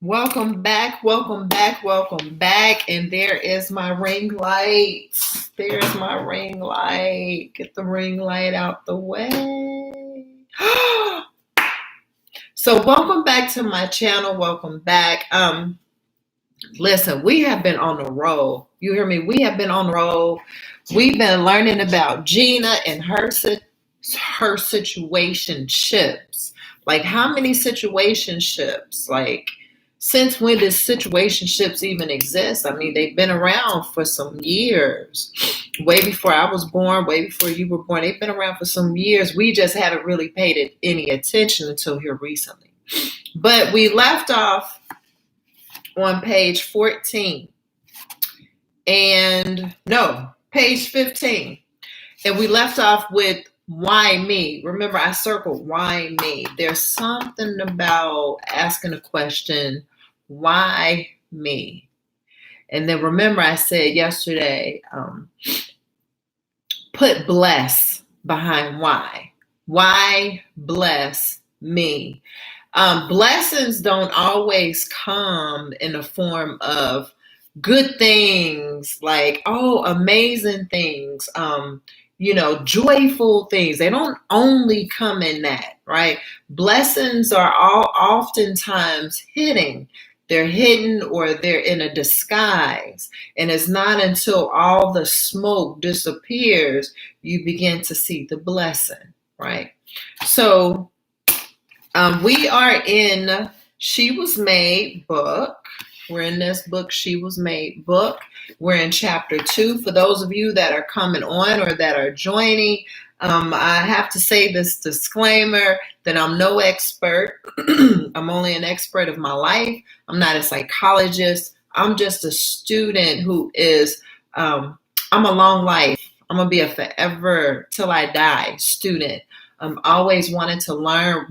Welcome back, welcome back, welcome back. And there is my ring light. There's my ring light. Get the ring light out the way. So welcome back to my channel. Welcome back. Listen, we have been on the roll. You hear me? We have been on the roll. We've been learning about Gina and her situationships. Like, how many situationships? Like, since when did situationships even exist? I mean, they've been around for some years. Way before I was born, way before you were born. They've been around for some years. We just haven't really paid it any attention until here recently. But we left off on page 14. And no, page 15. And we left off with why me? Remember, I circled why me. There's something about asking a question, why me? And then remember, I said yesterday, put bless behind why. Why bless me? Blessings don't always come in the form of good things, like, oh, amazing things, joyful things. They don't only come in that, right? Blessings are oftentimes hidden. They're hidden or they're in a disguise. And it's not until all the smoke disappears, you begin to see the blessing, right? So we are in She Was Made book. We're in this book, She Was Made book. We're in chapter 2. For those of you that are coming on or that are joining, I have to say this disclaimer that I'm no expert. I'm only an expert of my life. I'm not a psychologist. I'm just a student who is, I'm a long life. I'm going to be a forever till I die student. I'm always wanting to learn,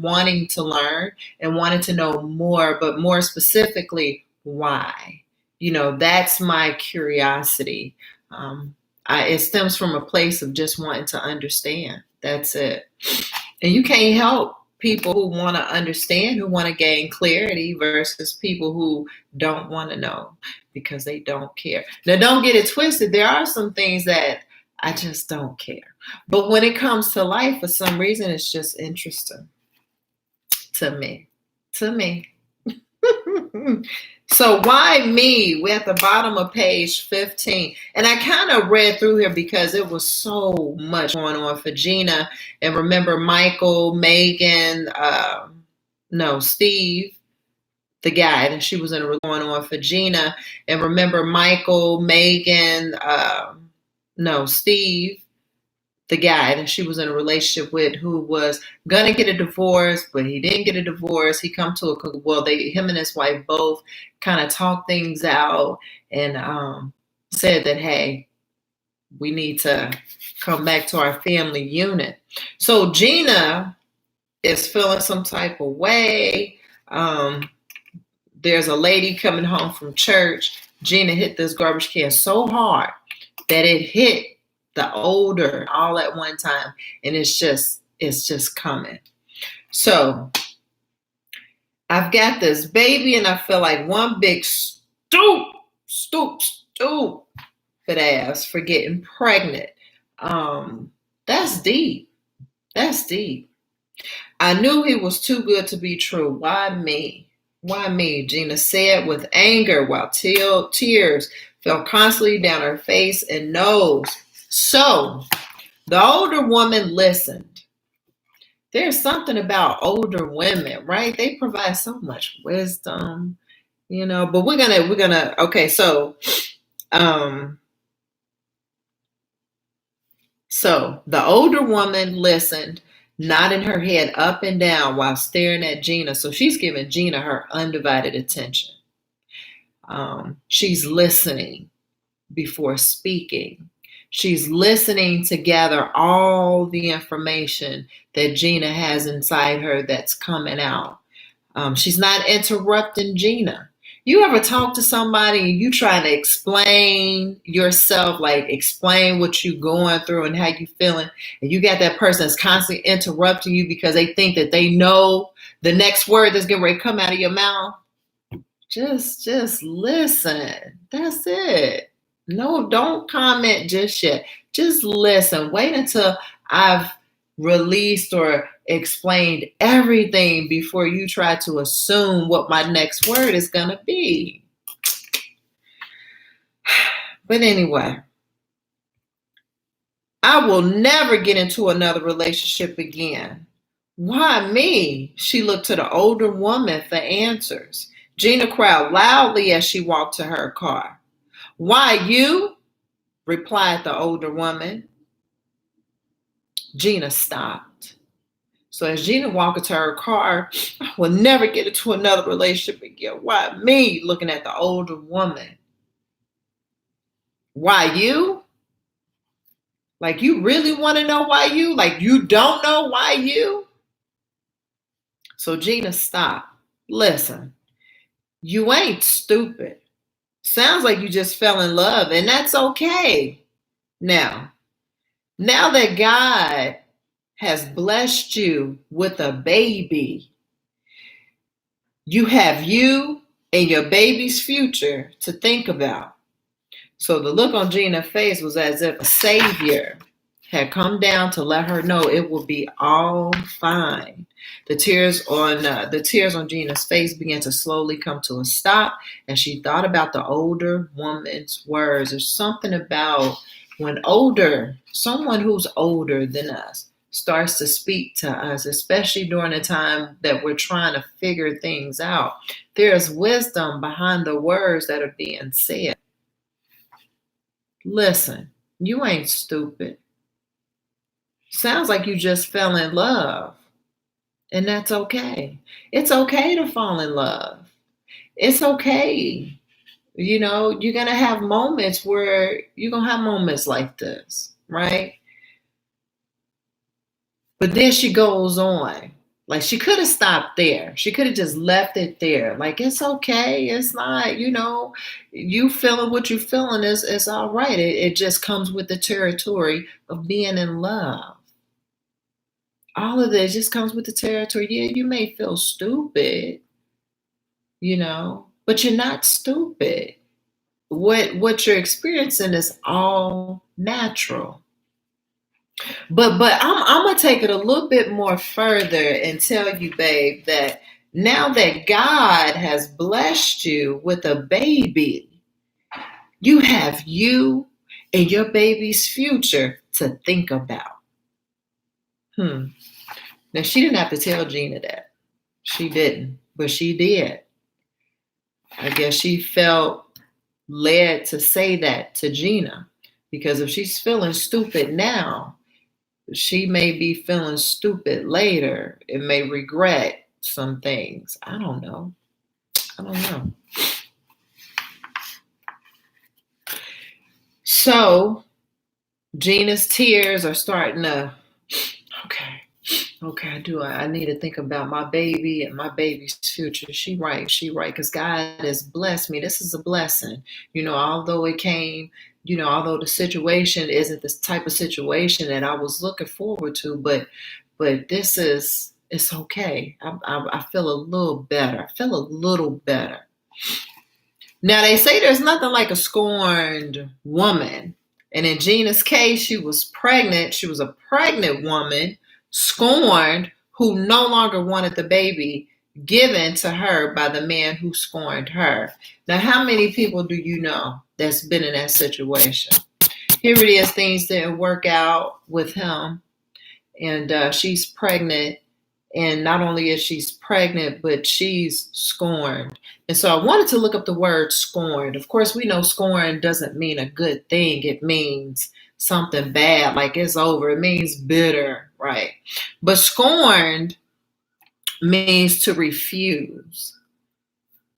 and wanting to know more, but more specifically, why? That's my curiosity. It stems from a place of just wanting to understand. That's it. And you can't help people who want to understand, who want to gain clarity versus people who don't want to know because they don't care. Now, don't get it twisted. There are some things that I just don't care. But when it comes to life, for some reason, it's just interesting to me. So why me? We're at the bottom of page 15. And I kind of read through here because it was so much going on for Gina. And remember Michael, Megan, Steve, the guy that she was in a going on for Gina. And remember Michael, Megan, Steve, the guy that she was in a relationship with, who was gonna get a divorce, but he didn't get a divorce. He come to him and his wife both kind of talked things out and said that, hey, we need to come back to our family unit. So Gina is feeling some type of way. There's a lady coming home from church. Gina hit this garbage can so hard that it hit the older all at one time, and it's just coming. So I've got this baby, and I feel like one big stupid ass for getting pregnant. That's deep. I knew he was too good to be true. Why me? Gina said with anger while tears fell constantly down her face and nose. So the older woman listened. There's something about older women, right? They provide so much wisdom, but we're gonna, okay, so the older woman listened, nodding her head up and down while staring at Gina. So she's giving Gina her undivided attention. She's listening before speaking. She's listening to gather all the information that Gina has inside her that's coming out. She's not interrupting Gina. You ever talk to somebody and you try to explain yourself, like explain what you're going through and how you feeling, and you got that person that's constantly interrupting you because they think that they know the next word that's getting ready to come out of your mouth? Just listen. That's it. No, don't comment just yet. Just listen. Wait until I've released or explained everything before you try to assume what my next word is going to be. But anyway, I will never get into another relationship again. Why me? She looked to the older woman for answers. Gina cried loudly as she walked to her car. Why you? Replied the older woman. Gina stopped. So as Gina walked to her car, I will never get into another relationship again. Why me? Looking at the older woman. Why you? Like, you really want to know why you? Like, you don't know why you? So Gina stopped. Listen, you ain't stupid. Sounds like you just fell in love, and that's okay. Now that God has blessed you with a baby, you have you and your baby's future to think about. So the look on Gina's face was as if a savior had come down to let her know it will be all fine. The tears on Gina's face began to slowly come to a stop as she thought about the older woman's words. There's something about when someone who's older than us starts to speak to us, especially during a time that we're trying to figure things out. There's wisdom behind the words that are being said. Listen, you ain't stupid. Sounds like you just fell in love. And that's okay. It's okay to fall in love. It's okay. You know, you're going to have moments where you're going to have moments like this, right? But then she goes on. Like, she could have stopped there. She could have just left it there. Like, it's okay. It's not, you feeling what you're feeling is all right. It just comes with the territory of being in love. All of this just comes with the territory. Yeah, you may feel stupid, but you're not stupid. What you're experiencing is all natural. But I'm gonna take it a little bit more further and tell you, babe, that now that God has blessed you with a baby, you have you and your baby's future to think about. Now, she didn't have to tell Gina that. She didn't, but she did. I guess she felt led to say that to Gina, because if she's feeling stupid now, she may be feeling stupid later and may regret some things. I don't know. So Gina's tears are starting to, okay, I need to think about my baby and my baby's future. She right, because God has blessed me. This is a blessing. Although it came, although the situation isn't this type of situation that I was looking forward to, but it's okay. I feel a little better. Now, they say there's nothing like a scorned woman. And in Gina's case, she was pregnant. She was a pregnant woman, scorned, who no longer wanted the baby given to her by the man who scorned her. Now, how many people do you know that's been in that situation? Here it is, things didn't work out with him, and she's pregnant. And not only is she pregnant, but she's scorned. And so I wanted to look up the word scorned. Of course, we know scorned doesn't mean a good thing. It means something bad, like it's over. It means bitter, right? But scorned means to refuse,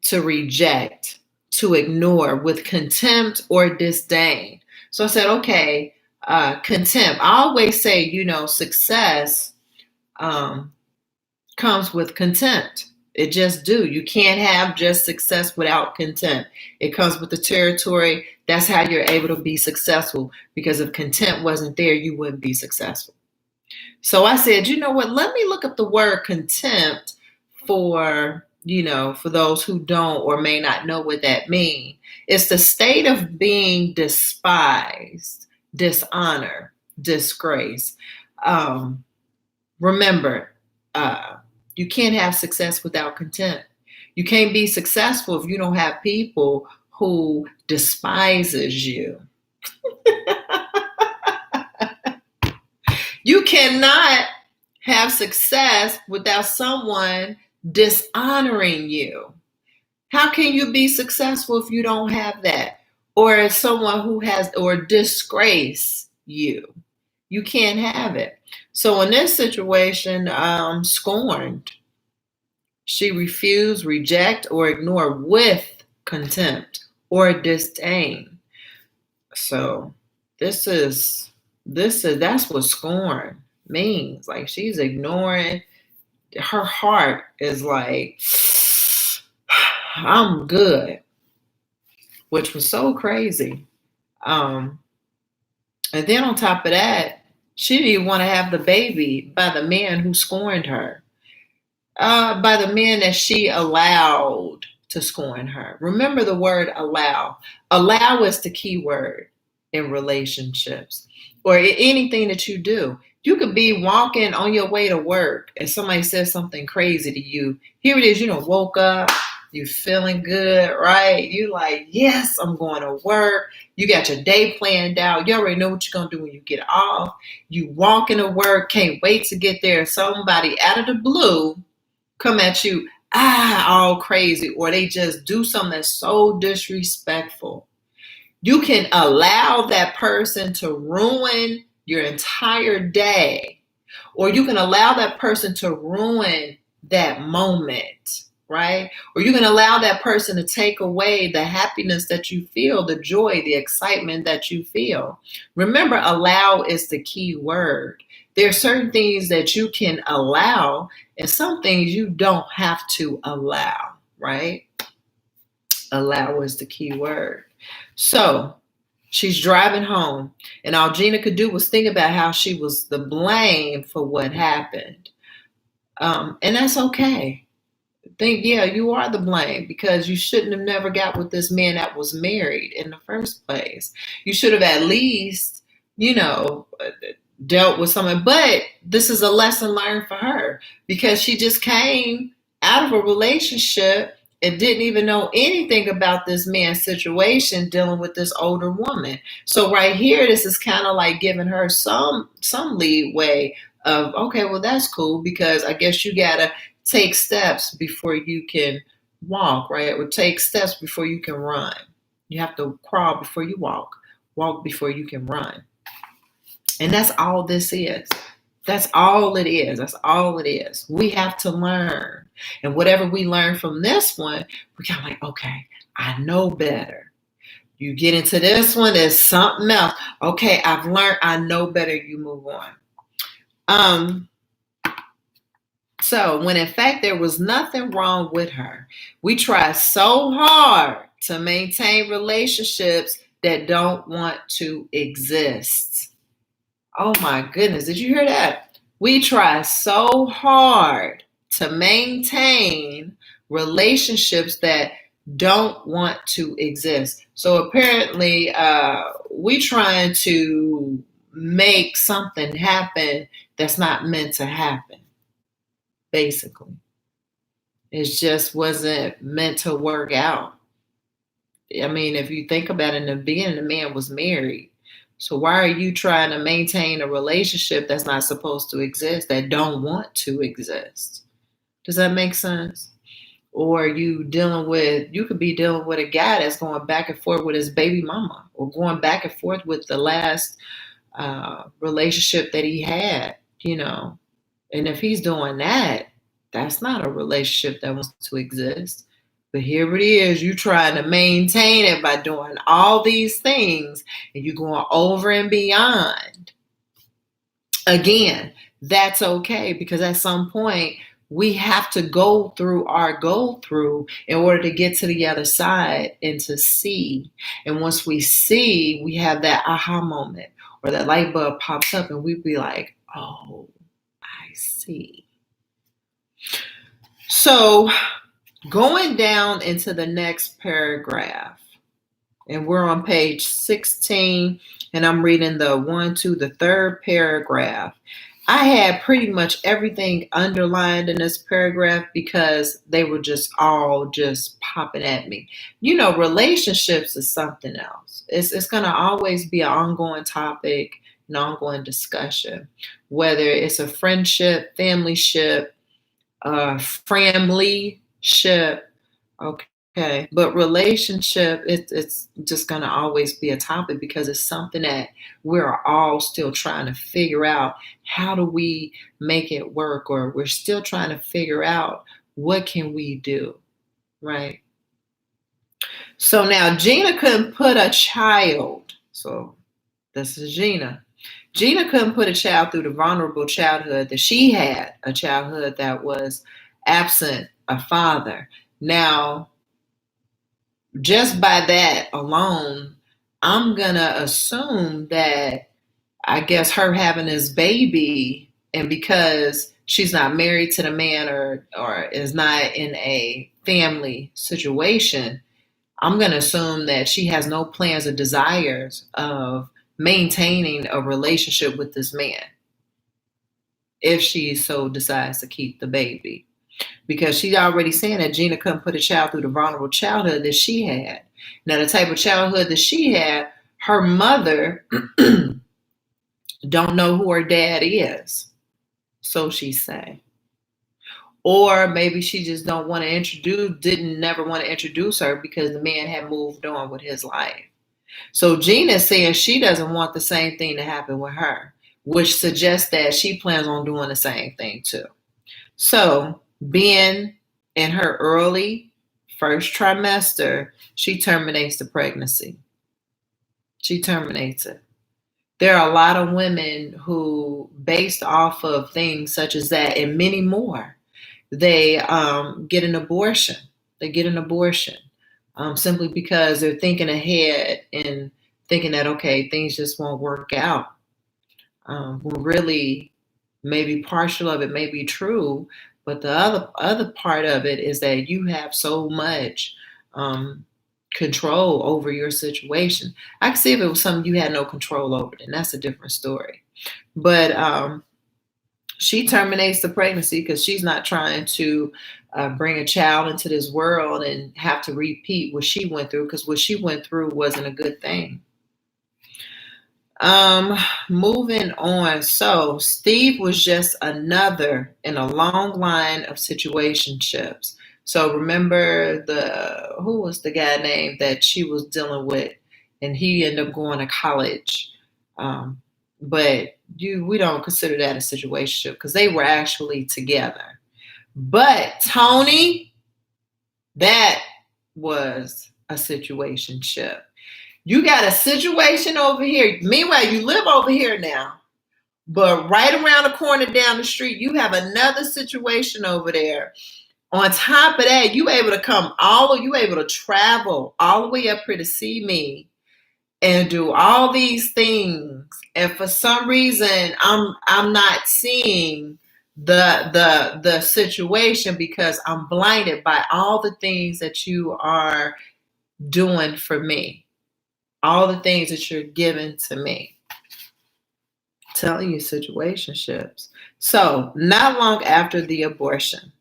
to reject, to ignore with contempt or disdain. So I said, okay, contempt. I always say, success comes with contempt. It just do. You can't have just success without contempt. It comes with the territory. That's how you're able to be successful, because if contempt wasn't there, you wouldn't be successful. So I said, you know what? Let me look up the word contempt for for those who don't or may not know what that means, it's the state of being despised, dishonor, disgrace. Remember, you can't have success without contempt. You can't be successful if you don't have people who despises you. You cannot have success without someone dishonoring you. How can you be successful if you don't have that? Or someone who has, or disgrace you. You can't have it. So in this situation, scorned. She refused, reject, or ignore with contempt or disdain. So that's what scorn means. Like, she's ignoring. Her heart is like, I'm good, which was so crazy. And then on top of that, she didn't even want to have the baby by the man who scorned her, by the men that she allowed to scorn her. Remember the word allow. Allow is the key word in relationships or anything that you do. You could be walking on your way to work and somebody says something crazy to you. Here it is, woke up, you feeling good, right? You like, yes, I'm going to work. You got your day planned out. You already know what you're going to do when you get off. You walking to work, can't wait to get there. Somebody out of the blue come at you, all crazy, or they just do something that's so disrespectful. You can allow that person to ruin your entire day, or you can allow that person to ruin that moment, right? Or you can allow that person to take away the happiness that you feel, the joy, the excitement that you feel. Remember, allow is the key word. There are certain things that you can allow and some things you don't have to allow, right? Allow is the key word. So she's driving home, and all Gina could do was think about how she was the blame for what happened. And that's okay. Think, yeah, you are the blame because you shouldn't have never got with this man that was married in the first place. You should have at least, dealt with someone. But this is a lesson learned for her because she just came out of a relationship and didn't even know anything about this man's situation dealing with this older woman. So right here, this is kind of like giving her some leeway of, okay, well, that's cool because I guess you got to take steps before you can walk, right? Or take steps before you can run. You have to crawl before you walk before you can run. And that's all this is. That's all it is. That's all it is. We have to learn. And whatever we learn from this one, we're kind of like, okay, I know better. You get into this one, there's something else. Okay, I've learned, I know better, you move on. So when in fact there was nothing wrong with her, we try so hard to maintain relationships that don't want to exist. Oh my goodness, did you hear that? We try so hard to maintain relationships that don't want to exist. So apparently we trying to make something happen that's not meant to happen. Basically, it just wasn't meant to work out. I mean, if you think about it, in the beginning, the man was married. So why are you trying to maintain a relationship that's not supposed to exist, that don't want to exist? Does that make sense? Or you could be dealing with a guy that's going back and forth with his baby mama, or going back and forth with the last relationship that he had, And if he's doing that, that's not a relationship that wants to exist. But here it is, you trying to maintain it by doing all these things, and you're going over and beyond. Again, that's okay, because at some point, we have to go through in order to get to the other side and to see. And once we see, we have that aha moment, or that light bulb pops up, and we be like, oh, I see. So Going down into the next paragraph, and we're on page 16, and I'm reading the third paragraph. I had pretty much everything underlined in this paragraph because they were just all just popping at me. Relationships is something else. It's going to always be an ongoing topic, an ongoing discussion, whether it's a friendship, family ship, family ship. Okay. But relationship, it's just going to always be a topic because it's something that we're all still trying to figure out. How do we make it work? Or we're still trying to figure out what can we do, right? So now Gina couldn't put a child. So this is Gina. Gina couldn't put a child through the vulnerable childhood that she had, a childhood that was absent a father. Now, just by that alone, I'm going to assume that I guess her having this baby, and because she's not married to the man or is not in a family situation, I'm going to assume that she has no plans or desires of maintaining a relationship with this man if she so decides to keep the baby. Because she's already saying that Gina couldn't put a child through the vulnerable childhood that she had. Now, the type of childhood that she had, her mother don't know who her dad is, so she say. Or maybe she just don't want to didn't never want to introduce her because the man had moved on with his life. So Gina's saying she doesn't want the same thing to happen with her, which suggests that she plans on doing the same thing too. So being in her early first trimester, she terminates the pregnancy. She terminates it. There are a lot of women who, based off of things such as that and many more, they get an abortion. They get an abortion simply because they're thinking ahead and thinking that, okay, things just won't work out. When really, maybe partial of it may be true, but the other part of it is that you have so much control over your situation. I can see if it was something you had no control over, then that's a different story. But she terminates the pregnancy because she's not trying to bring a child into this world and have to repeat what she went through, because what she went through wasn't a good thing. Moving on. So Steve was just another in a long line of situationships. So remember who was the guy named that she was dealing with, and he ended up going to college. But we don't consider that a situationship because they were actually together. But Tony, that was a situationship. You got a situation over here. Meanwhile, you live over here now. But right around the corner down the street, you have another situation over there. On top of that, you able to travel all the way up here to see me and do all these things. And for some reason, I'm not seeing the situation because I'm blinded by all the things that you are doing for me. All the things that you're giving to me. I'm telling you, situationships. So, not long after the abortion,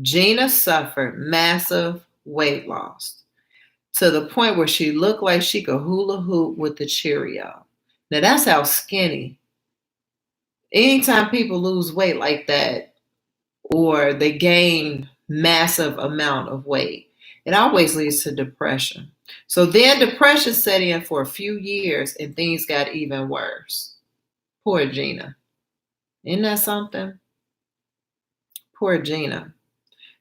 Gina suffered massive weight loss to the point where she looked like she could hula hoop with the Cheerio. Now, that's how skinny. Anytime people lose weight like that or they gain massive amount of weight, it always leads to depression. So then depression set in for a few years and things got even worse. Poor Gina. Isn't that something? Poor Gina.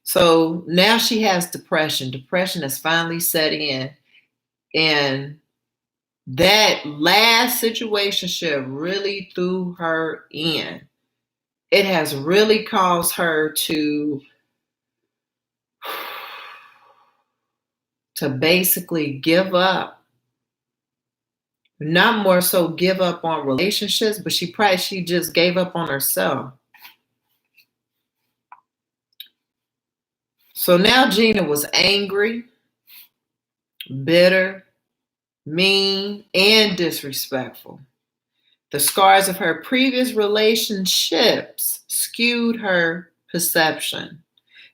So now she has depression. Depression has finally set in. And that last situationship really threw her in. It has really caused her to basically give up. Not more so give up on relationships, but she just gave up on herself. So now Gina was angry, bitter, mean, and disrespectful. The scars of her previous relationships skewed her perception.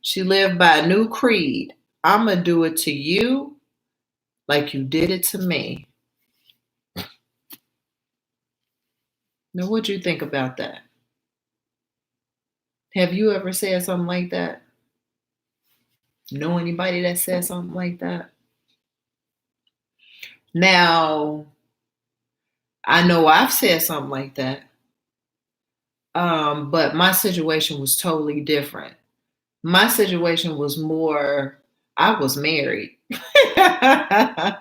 She lived by a new creed. I'm going to do it to you like you did it to me. Now, what do you think about that? Have you ever said something like that? Know anybody that said something like that? Now, I know I've said something like that, but my situation was totally different. My situation was more, I was married. And I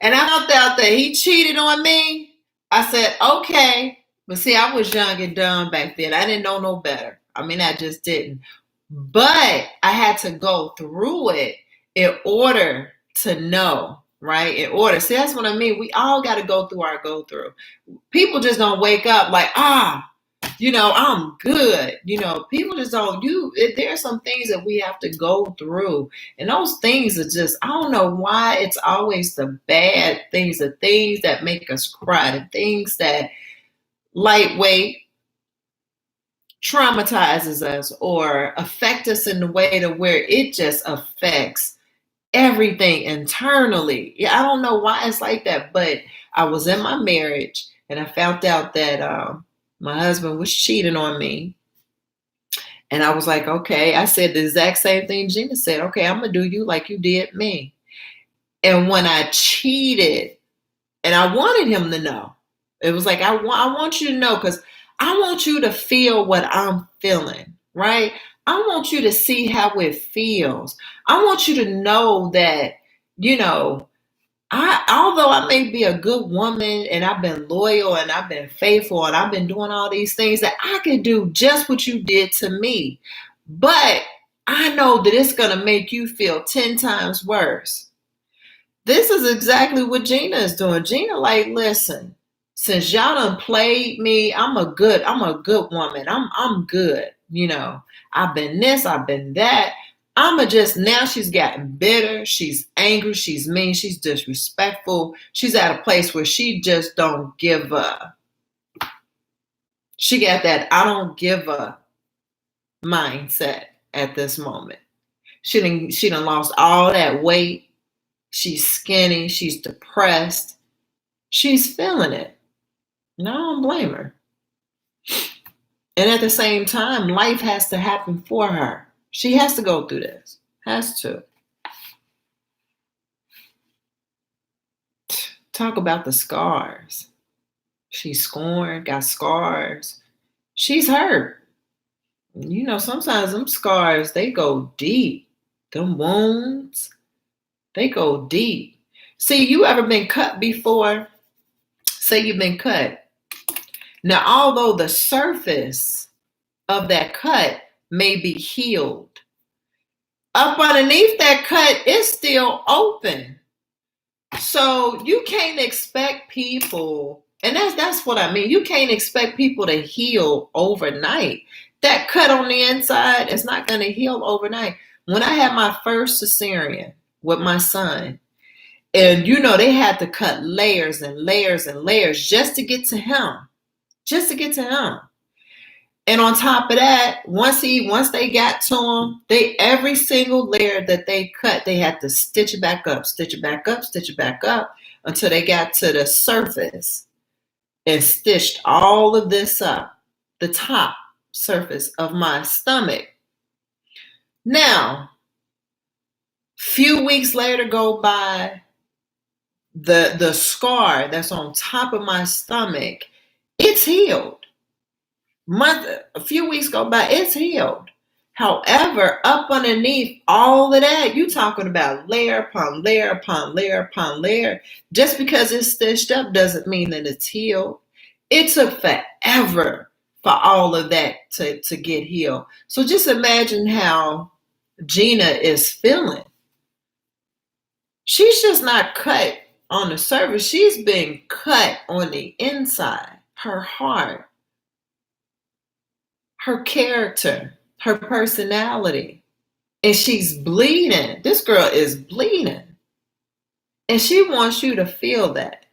found out that he cheated on me. I said, okay. But see, I was young and dumb back then. I didn't know no better. I mean, I just didn't. But I had to go through it in order to know, right? In order. See, that's what I mean. We all got to go through our go through. People just don't wake up like, I'm good. People just don't. There are some things that we have to go through, and those things are just, I don't know why it's always the bad things, the things that make us cry, the things that lightweight traumatizes us or affect us in the way to where it just affects everything internally. Yeah, I don't know why it's like that, but I was in my marriage and I found out that my husband was cheating on me. And I was like, okay. I said the exact same thing Gina said. Okay, I'm going to do you like you did me. And when I cheated, and I wanted him to know, it was like, I want you to know, because I want you to feel what I'm feeling, right? I want you to see how it feels. I want you to know that, although I may be a good woman and I've been loyal and I've been faithful and I've been doing all these things, that I can do just what you did to me. But I know that it's going to make you feel 10 times worse. This is exactly what Gina is doing. Gina, like, listen, since y'all done played me, I'm a good woman. I'm good. I've been this, I've been that. Now she's gotten bitter, she's angry, she's mean, she's disrespectful. She's at a place where she just don't give up. She got that I don't give up mindset at this moment. She done lost all that weight. She's skinny, she's depressed. She's feeling it. No, I don't blame her. And at the same time, life has to happen for her. She has to go through this. Has to. Talk about the scars. She's scorned, got scars. She's hurt. Sometimes them scars, they go deep. Them wounds, they go deep. See, you ever been cut before? Say you've been cut. Now, although the surface of that cut may be healed, up underneath that cut, it's still open. So you can't expect people, and that's what I mean. You can't expect people to heal overnight. That cut on the inside is not going to heal overnight. When I had my first cesarean with my son, and they had to cut layers and layers and layers just to get to him. Just to get to him. And on top of that, once they got to him, every single layer that they cut, they had to stitch it back up, stitch it back up, stitch it back up until they got to the surface and stitched all of this up, the top surface of my stomach. Now, few weeks later go by, the scar that's on top of my stomach, it's healed. A few weeks go by, it's healed. However, up underneath all of that, you talking about layer upon layer upon layer upon layer. Just because it's stitched up doesn't mean that it's healed. It took forever for all of that to get healed. So just imagine how Gina is feeling. She's just not cut on the surface. She's been cut on the inside. Her heart, her character, her personality. And she's bleeding. This girl is bleeding. And she wants you to feel that.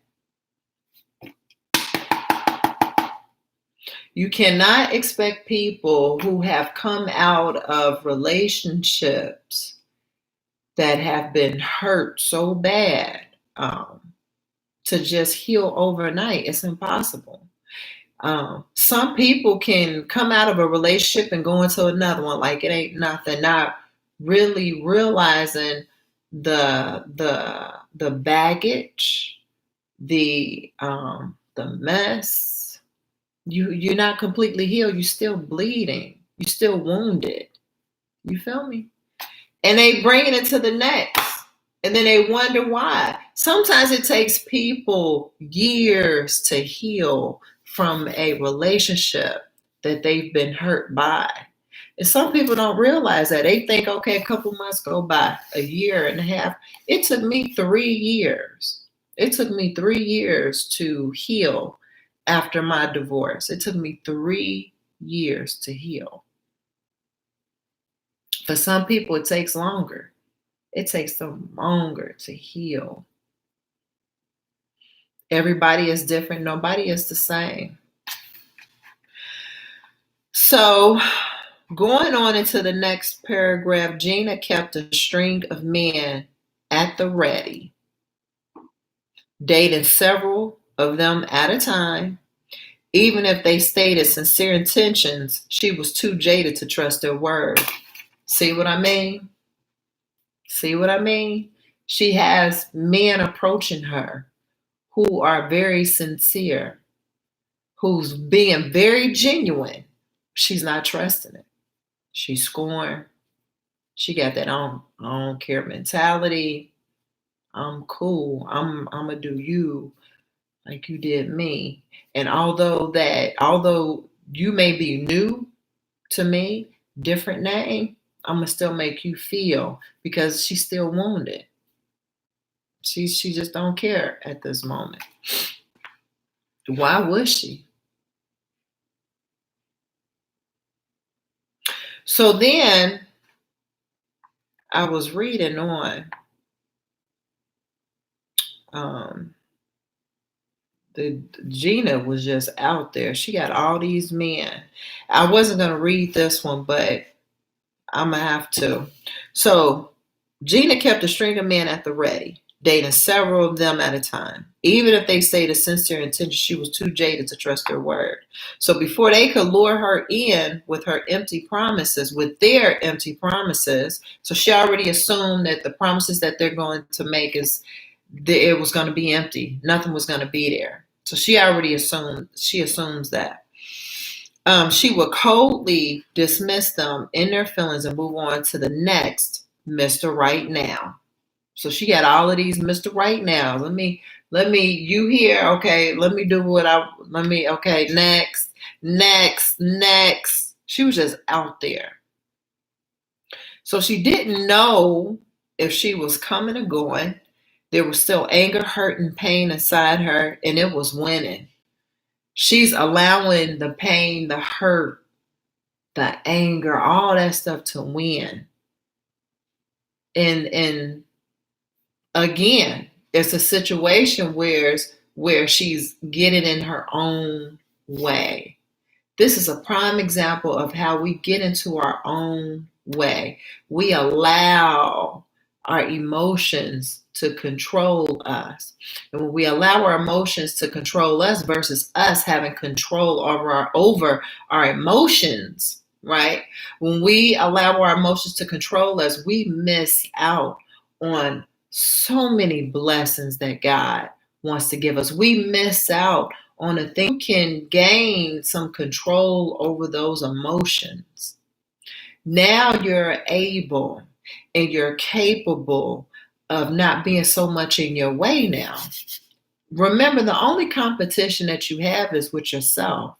You cannot expect people who have come out of relationships that have been hurt so bad to just heal overnight. It's impossible. Some people can come out of a relationship and go into another one like it ain't nothing, not really realizing the baggage, the mess. You're not completely healed. You're still bleeding. You're still wounded. You feel me? And they bring it into the next. And then they wonder why. Sometimes it takes people years to heal from a relationship that they've been hurt by. And some people don't realize that. They think, okay, a couple months go by, a year and a half. It took me 3 years. It took me 3 years to heal after my divorce. It took me 3 years to heal. For some people, it takes longer. It takes them longer to heal. Everybody is different. Nobody is the same. So going on into the next paragraph, Gina kept a string of men at the ready, dating several of them at a time. Even if they stated sincere intentions, she was too jaded to trust their word. See what I mean? See what I mean? She has men approaching her who are very sincere, who's being very genuine. She's not trusting it. She's scorned. She got that I don't care mentality. I'm cool. I'm gonna do you like you did me. And although you may be new to me, different name, I'm gonna still make you feel because she's still wounded. She just don't care at this moment. Why would she? So then I was reading on the Gina was just out there. She got all these men. I wasn't gonna read this one, but I'm gonna have to. So Gina kept a string of men at the ready, dating several of them at a time. Even if they stated sincere intention, she was too jaded to trust their word. So before they could lure her in with their empty promises, so she already assumed that the promises that they're going to make it was going to be empty. Nothing was going to be there. So she assumes that. She would coldly dismiss them in their feelings and move on to the next Mr. Right Now. So she got all of these Mr. Right Now. You here? Okay, okay, next. She was just out there. So she didn't know if she was coming or going. There was still anger, hurt, and pain inside her, and it was winning. She's allowing the pain, the hurt, the anger, all that stuff to win. And again, it's a situation where she's getting in her own way. This is a prime example of how we get into our own way. We allow our emotions to control us. And when we allow our emotions to control us versus us having control over our emotions, right? When we allow our emotions to control us, we miss out on so many blessings that God wants to give us. We miss out on a thing. You can gain some control over those emotions. Now you're able and you're capable of not being so much in your way now. Remember, the only competition that you have is with yourself.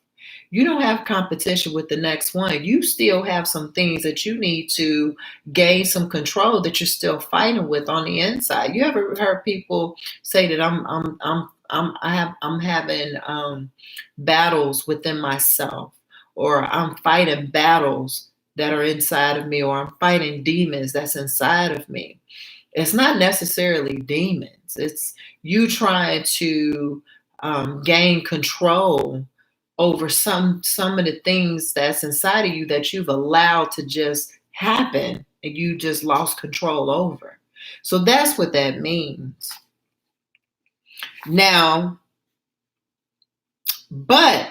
You don't have competition with the next one. You still have some things that you need to gain some control that you're still fighting with on the inside. You ever heard people say that I'm having battles within myself, or I'm fighting battles that are inside of me, or I'm fighting demons that's inside of me. It's not necessarily demons. It's you trying to gain control over some of the things that's inside of you that you've allowed to just happen and you just lost control over. So that's what that means. Now, but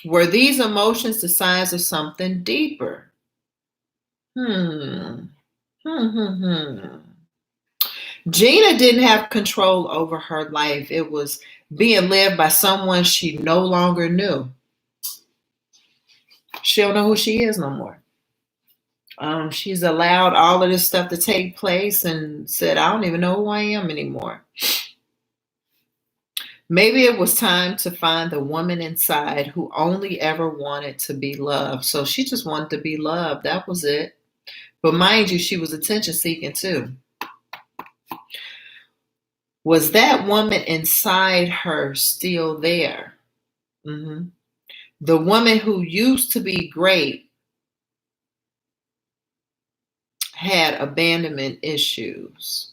were these emotions the signs of something deeper? Gina didn't have control over her life. It was being led by someone she no longer knew. She don't know who she is no more. She's allowed all of this stuff to take place and said, I don't even know who I am anymore. Maybe it was time to find the woman inside who only ever wanted to be loved. So she just wanted to be loved. That was it. But mind you, she was attention seeking too. Was that woman inside her still there? Mm-hmm. The woman who used to be great had abandonment issues.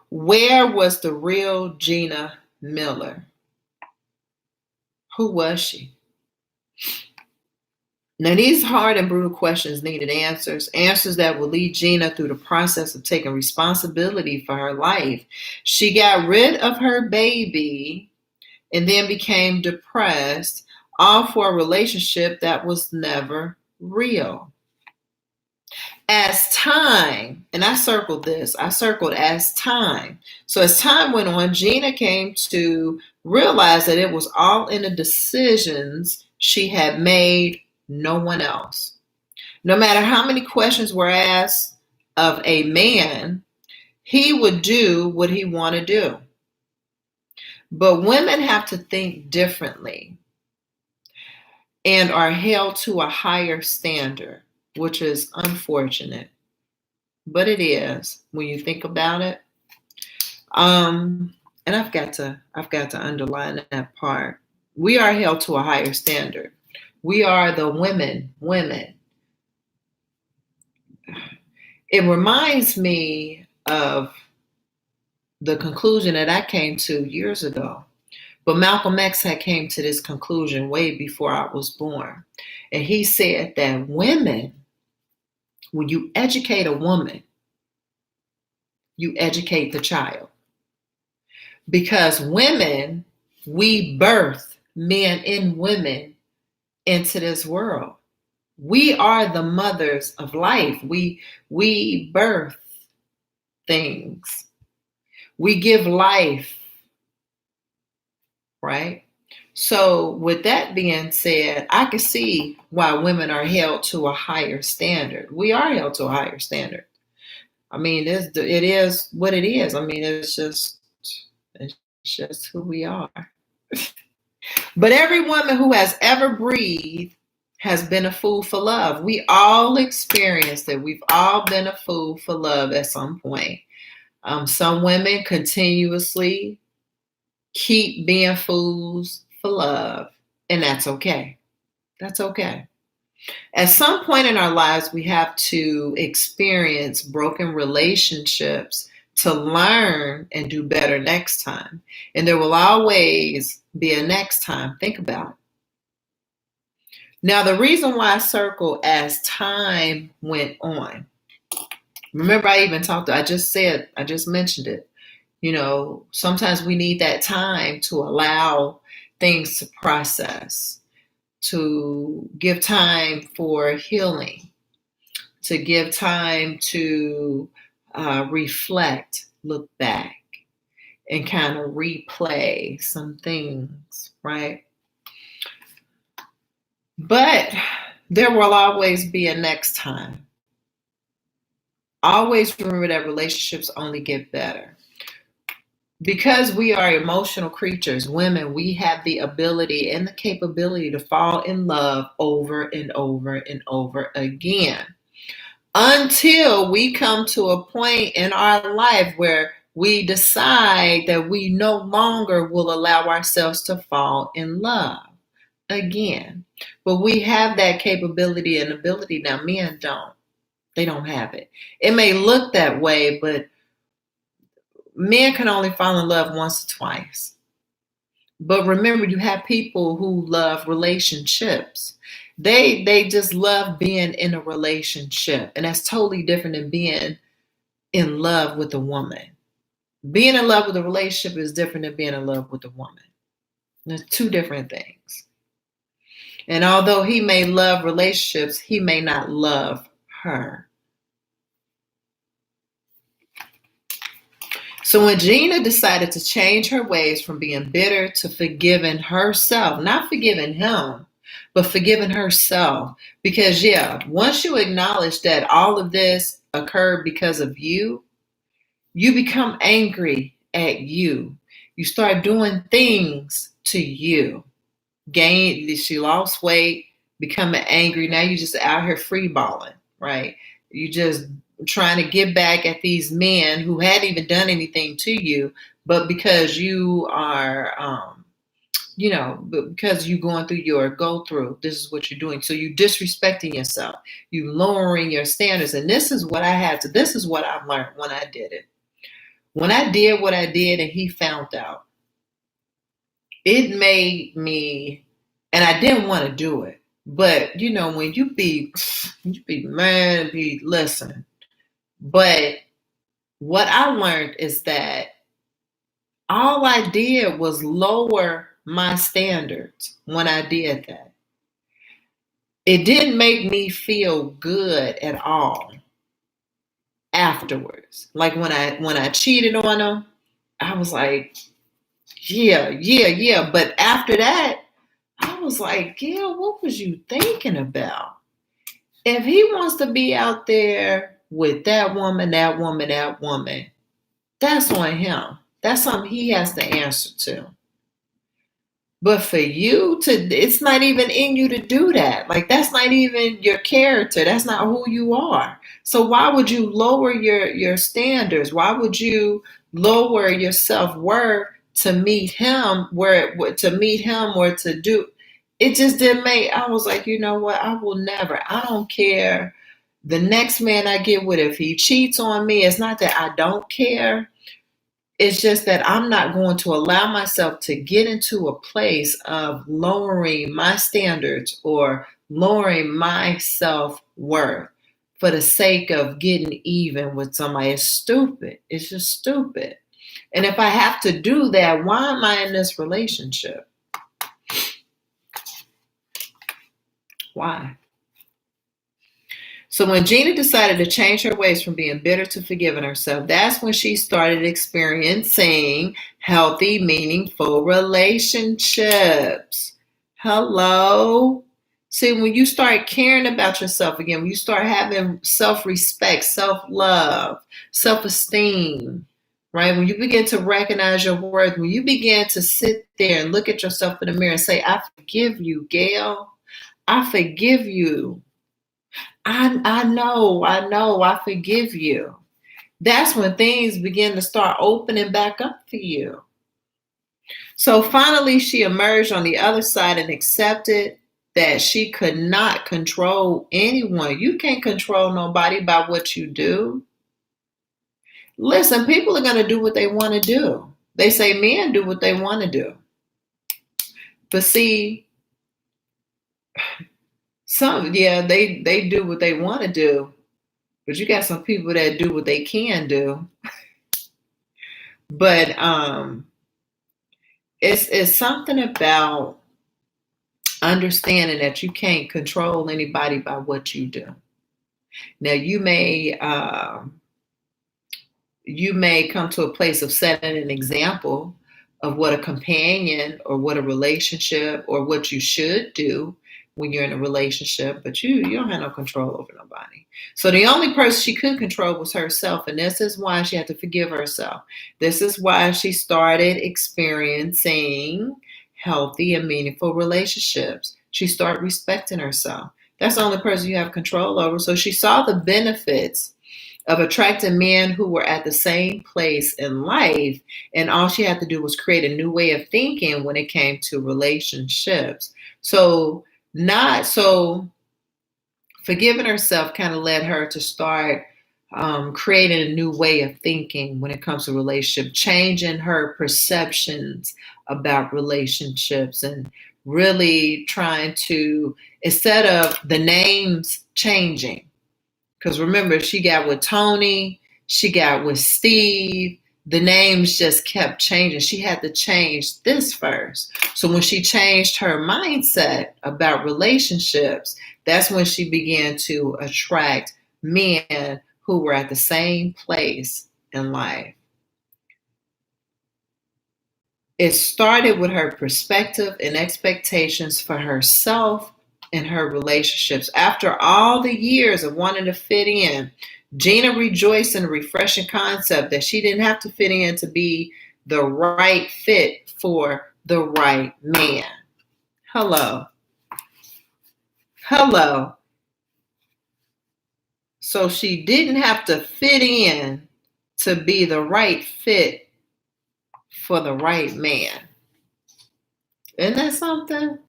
Where was the real Gina Miller? Who was she? Now, these hard and brutal questions needed answers that would lead Gina through the process of taking responsibility for her life. She got rid of her baby and then became depressed, all for a relationship that was never real. As time, and I circled as time. So as time went on, Gina came to realize that it was all in the decisions she had made, no one else. No matter how many questions were asked of a man, he would do what he wanted to do. But women have to think differently and are held to a higher standard, which is unfortunate, but it is when you think about it. And I've got to underline that part. We are held to a higher standard. We are the women. It reminds me of the conclusion that I came to years ago. But Malcolm X had came to this conclusion way before I was born. And he said that women, when you educate a woman, you educate the child. Because women, we birth men and women into this world. We are the mothers of life. We birth things. We give life, right? So with that being said, I can see why women are held to a higher standard. We are held to a higher standard. I mean, it is what it is. I mean, it's just who we are. But every woman who has ever breathed has been a fool for love. We all experienced it. We've all been a fool for love at some point. Some women continuously keep being fools for love, and that's okay. That's okay. At some point in our lives, we have to experience broken relationships to learn and do better next time. And there will always be a next time. Think about it. Now, the reason why I circle as time went on. Remember, I just mentioned it. You know, sometimes we need that time to allow things to process, to give time for healing, to give time to reflect, look back, and kind of replay some things, right? But there will always be a next time. Always remember that relationships only get better. Because we are emotional creatures, women, we have the ability and the capability to fall in love over and over and over again. Until we come to a point in our life where we decide that we no longer will allow ourselves to fall in love again. But we have that capability and ability now. Men don't. They don't have it. It may look that way, but men can only fall in love once or twice. But remember, you have people who love relationships. They just love being in a relationship. And that's totally different than being in love with a woman. Being in love with a relationship is different than being in love with a woman. There's two different things. And although he may love relationships, he may not love her. So when Gina decided to change her ways from being bitter to forgiving herself, not forgiving him, but forgiving herself, because once you acknowledge that all of this occurred because of you, you become angry at you. You start doing things to you. She lost weight, becoming angry. Now you just out here free balling, right? You just trying to get back at these men who hadn't even done anything to you, but because you are, because you're going through your go through, this is what you're doing. So you disrespecting yourself, you lowering your standards. And this is what I've learned when I did it. When I did what I did and he found out, it made me, and I didn't want to do it. But when you be mad, listen. But what I learned is that all I did was lower my standards when I did that. It didn't make me feel good at all afterwards. Like when I cheated on him, I was like, yeah. But after that, I was like, Gail, what was you thinking about? If he wants to be out there with that woman, that's on him. That's something he has to answer to. But for you it's not even in you to do that. Like, that's not even your character. That's not who you are. So why would you lower your standards? Why would you lower your self-worth to meet him or to do? It just didn't make, I was like, you know what? I will never, I don't care. The next man I get with, if he cheats on me, it's not that I don't care. It's just that I'm not going to allow myself to get into a place of lowering my standards or lowering my self-worth for the sake of getting even with somebody. It's stupid. It's just stupid. And if I have to do that, why am I in this relationship? Why? So when Gina decided to change her ways from being bitter to forgiving herself, that's when she started experiencing healthy, meaningful relationships. Hello? See, when you start caring about yourself again, when you start having self-respect, self-love, self-esteem, right? When you begin to recognize your worth, when you begin to sit there and look at yourself in the mirror and say, I forgive you, Gail. I forgive you. I know, I forgive you. That's when things begin to start opening back up for you. So finally, she emerged on the other side and accepted that she could not control anyone. You can't control nobody by what you do. Listen, people are going to do what they want to do. They say men do what they want to do. But see, they do what they want to do, but you got some people that do what they can do. But it's something about understanding that you can't control anybody by what you do. Now you may come to a place of setting an example of what a companion or what a relationship or what you should do when you're in a relationship, but you don't have no control over nobody. So the only person she could control was herself, and this is why she had to forgive herself. This is why she started experiencing healthy and meaningful relationships. She started respecting herself. That's the only person you have control over. So she saw the benefits of attracting men who were at the same place in life. And all she had to do was create a new way of thinking when it came to relationships. So, not so forgiving herself kind of led her to start creating a new way of thinking when it comes to relationship, changing her perceptions about relationships, and really trying to, instead of the names changing, because remember, she got with Tony, she got with Steve. The names just kept changing. She had to change this first. So when she changed her mindset about relationships, that's when she began to attract men who were at the same place in life. It started with her perspective and expectations for herself and her relationships. After all the years of wanting to fit in, Gina rejoiced in the refreshing concept that she didn't have to fit in to be the right fit for the right man. Hello. Hello. So she didn't have to fit in to be the right fit for the right man. Isn't that something?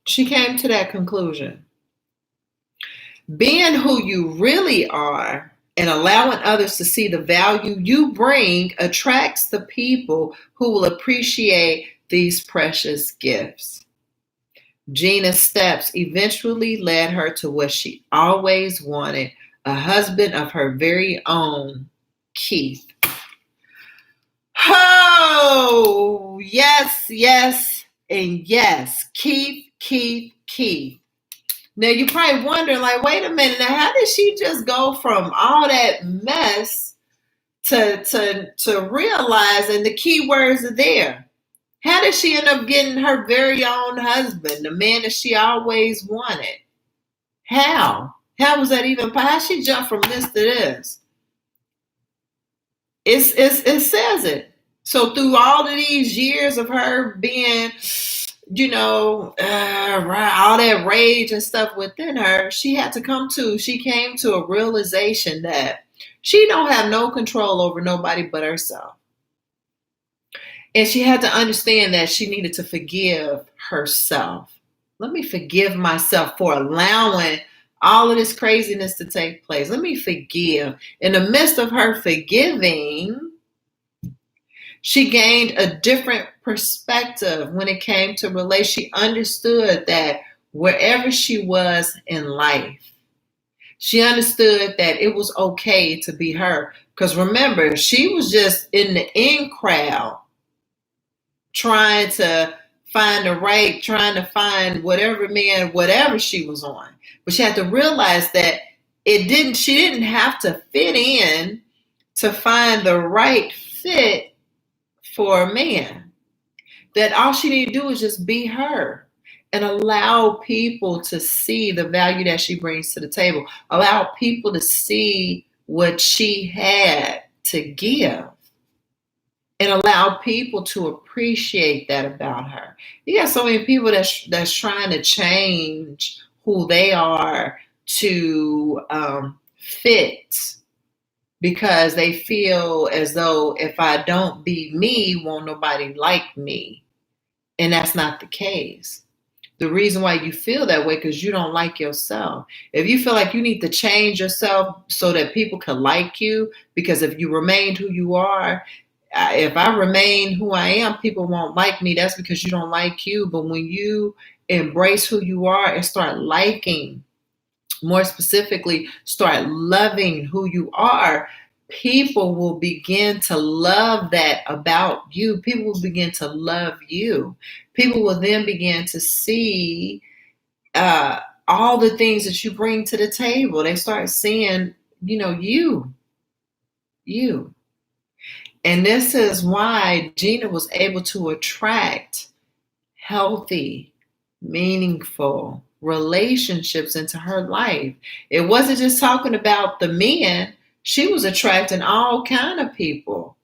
She came to that conclusion. Being who you really are and allowing others to see the value you bring attracts the people who will appreciate these precious gifts. Gina's steps eventually led her to what she always wanted, a husband of her very own, Keith. Oh, yes, yes, and yes. Keith. Now you're probably wondering, like, wait a minute, now how did she just go from all that mess to realizing the key words are there? How did she end up getting her very own husband, the man that she always wanted? How? How was that even? How she jumped from this to this? It says it. So through all of these years of her being, all that rage and stuff within her, she came to a realization that she don't have no control over nobody but herself. And she had to understand that she needed to forgive herself. Let me forgive myself for allowing all of this craziness to take place. Let me forgive. In the midst of her forgiving, she gained a different perspective when it came to relate. She understood that wherever she was in life, she understood that it was okay to be her. Because remember, she was just in the in crowd trying to find whatever man, whatever she was on. But she had to realize that she didn't have to fit in to find the right fit for a man. That all she needed to do is just be her and allow people to see the value that she brings to the table. Allow people to see what she had to give. And allow people to appreciate that about her. You got so many people that's trying to change who they are to fit, because they feel as though if I don't be me, won't nobody like me. And that's not the case. The reason why you feel that way, because you don't like yourself. If you feel like you need to change yourself so that people can like you, because if you remain who you are, if I remain who I am, people won't like me. That's because you don't like you. But when you embrace who you are and start liking, more specifically, start loving who you are, people will begin to love that about you. People will begin to love you. People will then begin to see all the things that you bring to the table. They start seeing, you. And this is why Gina was able to attract healthy, meaningful relationships into her life. It wasn't just talking about the men. She was attracting all kind of people,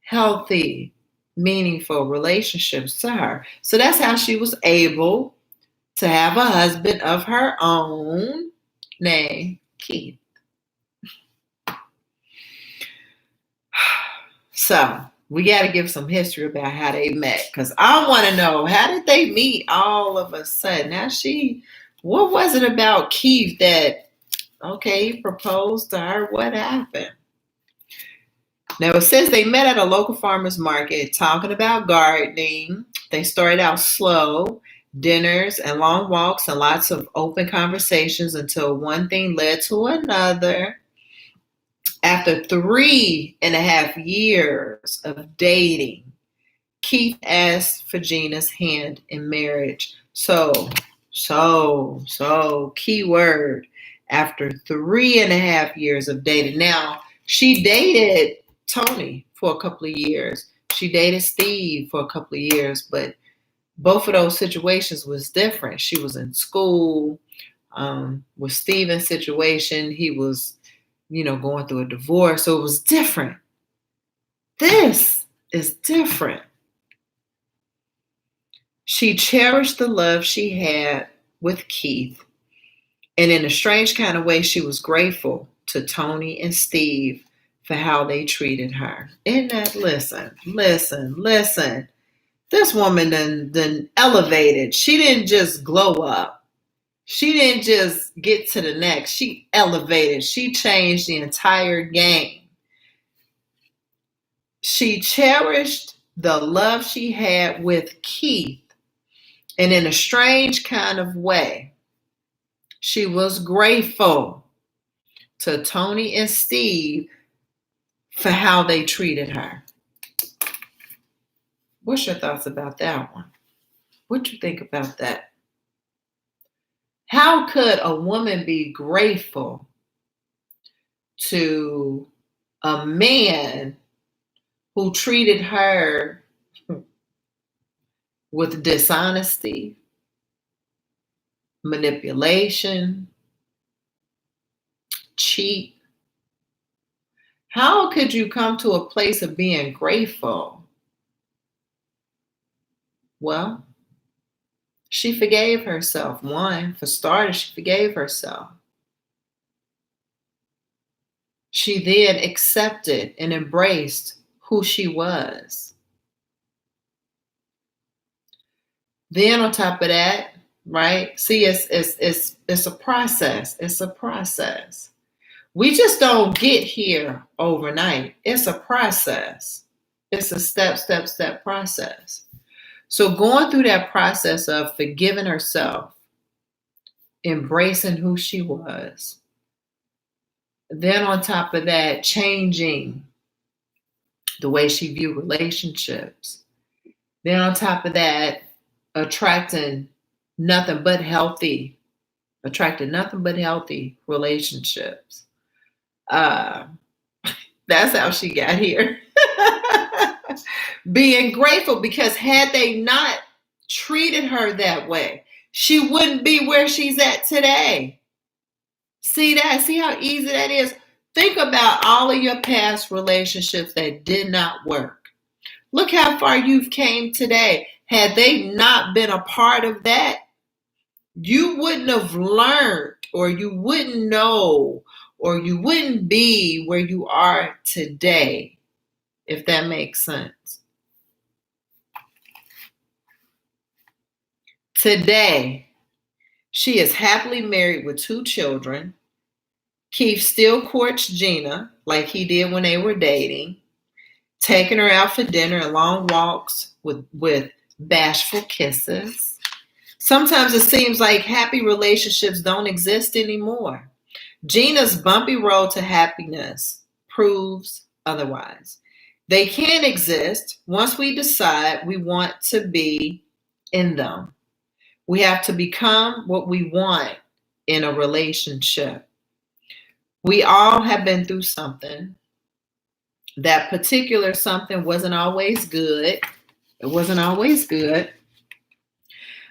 healthy, meaningful relationships to her. So that's how she was able to have a husband of her own named Keith. So we got to give some history about how they met, because I want to know, how did they meet all of a sudden? What was it about Keith that, okay, he proposed to her? What happened? Now, it says they met at a local farmer's market talking about gardening. They started out slow, dinners and long walks and lots of open conversations until one thing led to another. After 3.5 years of dating, Keith asked for Gina's hand in marriage. So, key word, after 3.5 years of dating. Now, she dated Tony for a couple of years. She dated Steve for a couple of years, but both of those situations was different. She was in school. With Steven's situation, he was, going through a divorce. So it was different. This is different. She cherished the love she had with Keith. And in a strange kind of way, she was grateful to Tony and Steve for how they treated her. Isn't that, listen. This woman done elevated. She didn't just glow up. She didn't just get to the next. She elevated. She changed the entire game. She cherished the love she had with Keith. And in a strange kind of way, she was grateful to Tony and Steve for how they treated her. What's your thoughts about that one? What you think about that? How could a woman be grateful to a man who treated her with dishonesty, manipulation, cheat? How could you come to a place of being grateful? Well, she forgave herself. One, for starters, she forgave herself. She then accepted and embraced who she was. Then on top of that, right? See, it's a process. It's a process. We just don't get here overnight. It's a process. It's a step process. So going through that process of forgiving herself, embracing who she was, then on top of that, changing the way she viewed relationships, then on top of that, attracting nothing but healthy relationships. That's how she got here. Being grateful, because had they not treated her that way, she wouldn't be where she's at today. See that? See how easy that is? Think about all of your past relationships that did not work. Look how far you've came today. Had they not been a part of that, you wouldn't have learned, or you wouldn't know, or you wouldn't be where you are today, if that makes sense. Today, she is happily married with 2 children. Keith still courts Gina like he did when they were dating, taking her out for dinner and long walks with bashful kisses. Sometimes it seems like happy relationships don't exist anymore. Gina's bumpy road to happiness proves otherwise. They can exist once we decide we want to be in them. We have to become what we want in a relationship. We all have been through something. That particular something wasn't always good. It wasn't always good.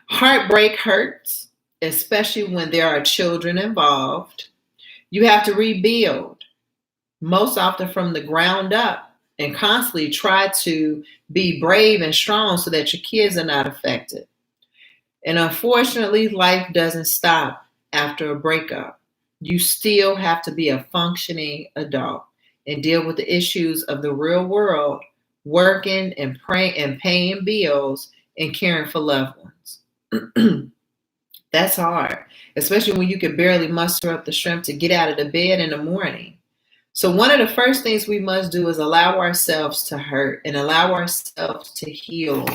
Heartbreak hurts, especially when there are children involved. You have to rebuild, most often from the ground up, and constantly try to be brave and strong so that your kids are not affected. And unfortunately, life doesn't stop after a breakup. You still have to be a functioning adult. and deal with the issues of the real world, working and praying and paying bills and caring for loved ones. That's hard, especially when you can barely muster up the strength to get out of the bed in the morning. So one of the first things we must do is allow ourselves to hurt and allow ourselves to heal.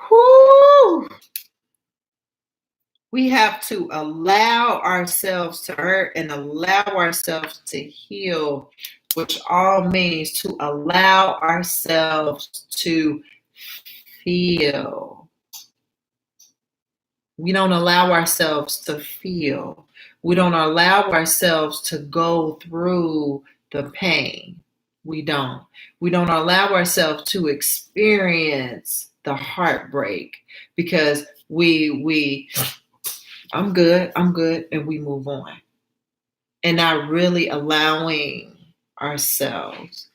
Whew. We have to allow ourselves to hurt and allow ourselves to heal, which all means to allow ourselves to feel. We don't allow ourselves to feel. We don't allow ourselves to go through the pain. We don't. We don't allow ourselves to experience the heartbreak because I'm good, and we move on. And not really allowing ourselves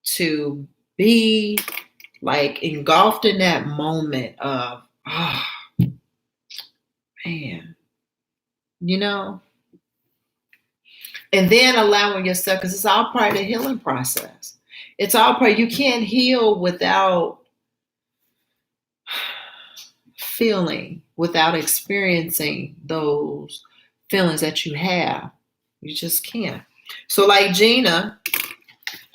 to be like engulfed in that moment of, oh, man, you know? And then allowing yourself, because it's all part of the healing process. It's all part, you can't heal without feeling, without experiencing those feelings that you have. You just can't. So like Gina,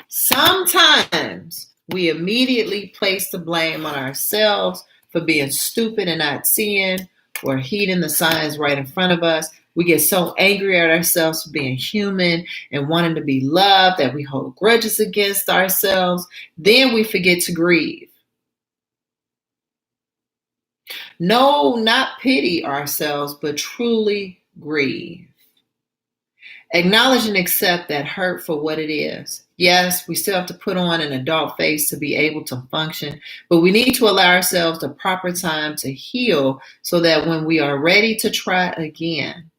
sometimes we immediately place the blame on ourselves for being stupid and not seeing or heeding the signs right in front of us. We get so angry at ourselves for being human and wanting to be loved that we hold grudges against ourselves. Then we forget to grieve. No, not pity ourselves, but truly grieve. Acknowledge and accept that hurt for what it is. Yes, we still have to put on an adult face to be able to function, but we need to allow ourselves the proper time to heal so that when we are ready to try again,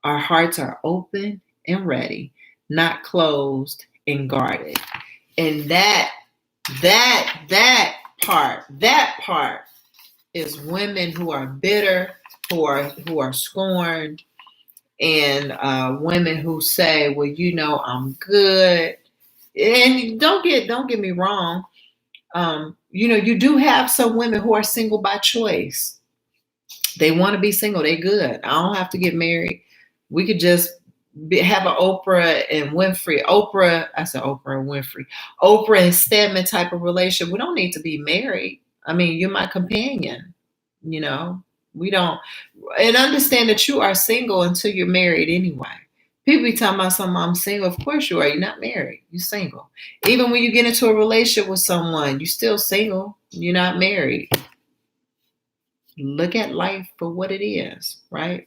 our hearts are open and ready, not closed and guarded. And that part is women who are bitter, who are scorned, and women who say, well, you know, I'm good. And don't get me wrong. You know, you do have some women who are single by choice. They want to be single. They good. I don't have to get married. We could just have an Oprah and Winfrey. Oprah and Winfrey. Oprah and Stedman type of relationship. We don't need to be married. I mean, you're my companion. You know, we don't. And understand that you are single until you're married anyway. People be talking about something, I'm single. Of course you are. You're not married. You're single. Even when you get into a relationship with someone, you're still single. You're not married. Look at life for what it is, right?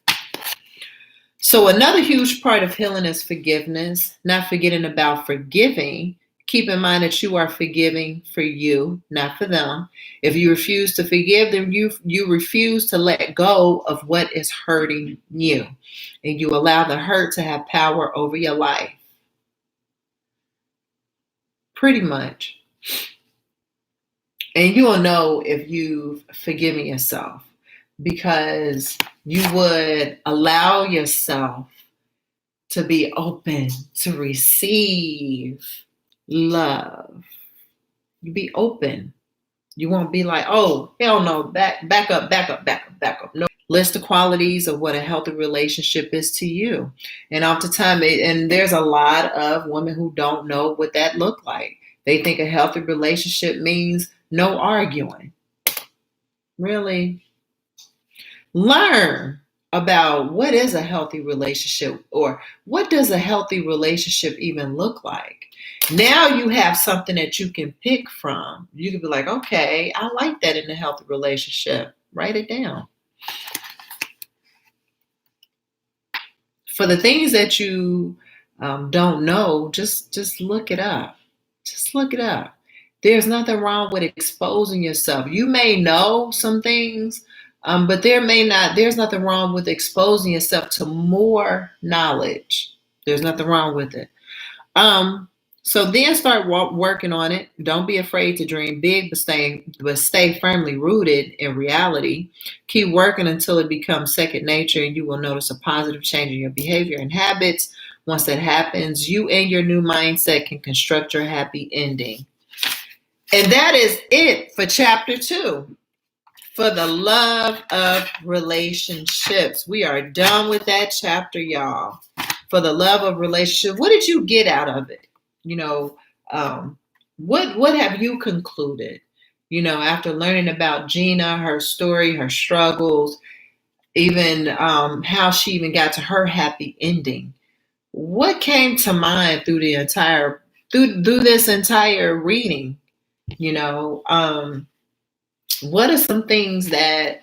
So another huge part of healing is forgiveness, not forgetting about forgiving. Keep in mind that you are forgiving for you, not for them. If you refuse to forgive, then you refuse to let go of what is hurting you. And you allow the hurt to have power over your life. Pretty much. And you will know if you've forgiven yourself because you would allow yourself to be open to receive love. You be open. You won't be like, oh, hell no, back up. No. List the qualities of what a healthy relationship is to you. And oftentimes, and there's a lot of women who don't know what that look like. They think a healthy relationship means no arguing. Really? Learn about what is a healthy relationship or what does a healthy relationship even look like. Now you have something that you can pick from. You can be like, okay, I like that in a healthy relationship. Write it down. For the things that you don't know, just look it up. Just look it up. There's nothing wrong with exposing yourself. You may know some things, but there's nothing wrong with exposing yourself to more knowledge. There's nothing wrong with it. So then start working on it. Don't be afraid to dream big, but stay firmly rooted in reality. Keep working until it becomes second nature and you will notice a positive change in your behavior and habits. Once it happens, you and your new mindset can construct your happy ending. And that is it for chapter 2. For the love of relationships. We are done with that chapter, y'all. For the love of relationships. What did you get out of it? What have you concluded? After learning about Gina, her story, her struggles, even how she even got to her happy ending. What came to mind through this entire reading? What are some things that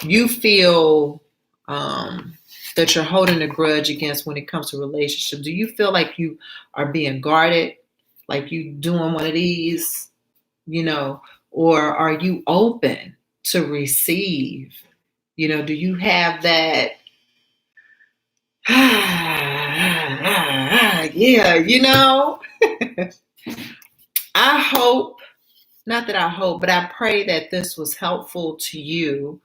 you feel that you're holding a grudge against when it comes to relationships? Do you feel like you are being guarded, like you doing one of these, or are you open to receive? Do you have that? Yeah, I hope, not that I hope, but I pray that this was helpful to you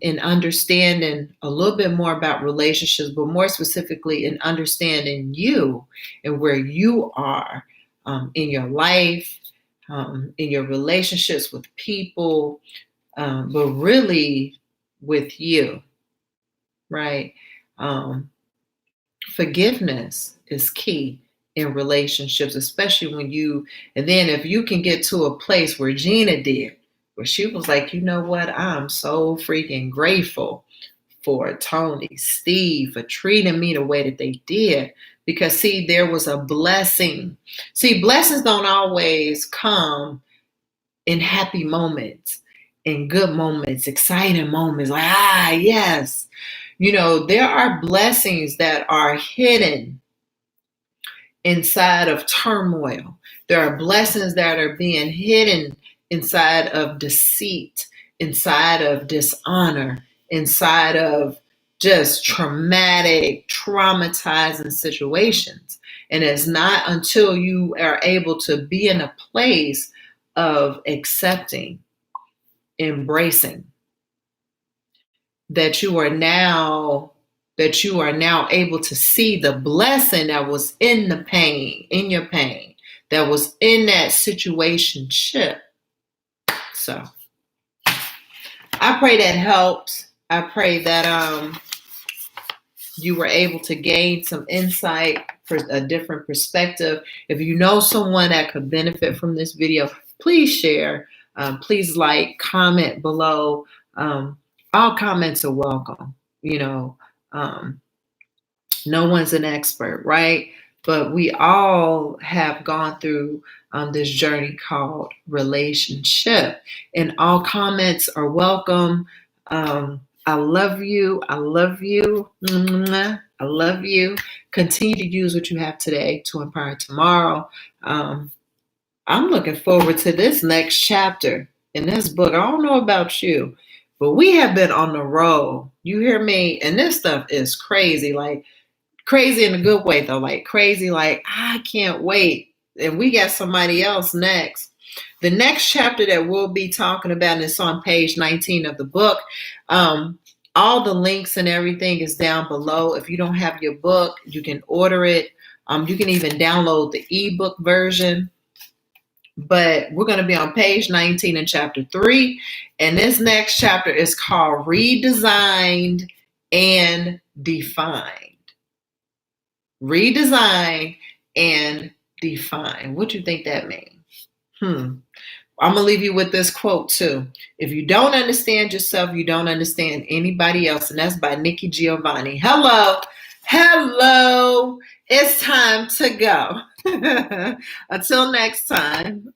in understanding a little bit more about relationships, but more specifically in understanding you and where you are in your life, in your relationships with people, but really with you, right? Forgiveness is key in relationships, especially and then if you can get to a place where Gina did, where she was like, you know what, I'm so freaking grateful for Tony, Steve, for treating me the way that they did. Because see, there was a blessing. See, blessings don't always come in happy moments, in good moments, exciting moments, like, yes. There are blessings that are hidden inside of turmoil. There are blessings that are being hidden inside of deceit, inside of dishonor, inside of just traumatizing situations. And it's not until you are able to be in a place of accepting, embracing, that you are now able to see the blessing that was in the pain, in your pain, that was in that situationship. So I pray that helped. I pray that you were able to gain some insight for a different perspective. If you know someone that could benefit from this video, please share. Please like, comment below. All comments are welcome. No one's an expert, right? But we all have gone through this journey called relationship, and all comments are welcome. I love you. I love you. I love you. Continue to use what you have today to empower tomorrow. I'm looking forward to this next chapter in this book. I don't know about you, but we have been on the road. You hear me? And this stuff is crazy. Like, crazy in a good way, though. Like, crazy, like, I can't wait. And we got somebody else next. The next chapter that we'll be talking about, and it's on page 19 of the book. All the links and everything is down below. If you don't have your book, you can order it. You can even download the ebook version. But we're going to be on page 19 in chapter 3. And this next chapter is called Redesigned and Defined. Redesign and define. What do you think that means? I'm going to leave you with this quote too. If you don't understand yourself, you don't understand anybody else. And that's by Nikki Giovanni. Hello. It's time to go. Until next time.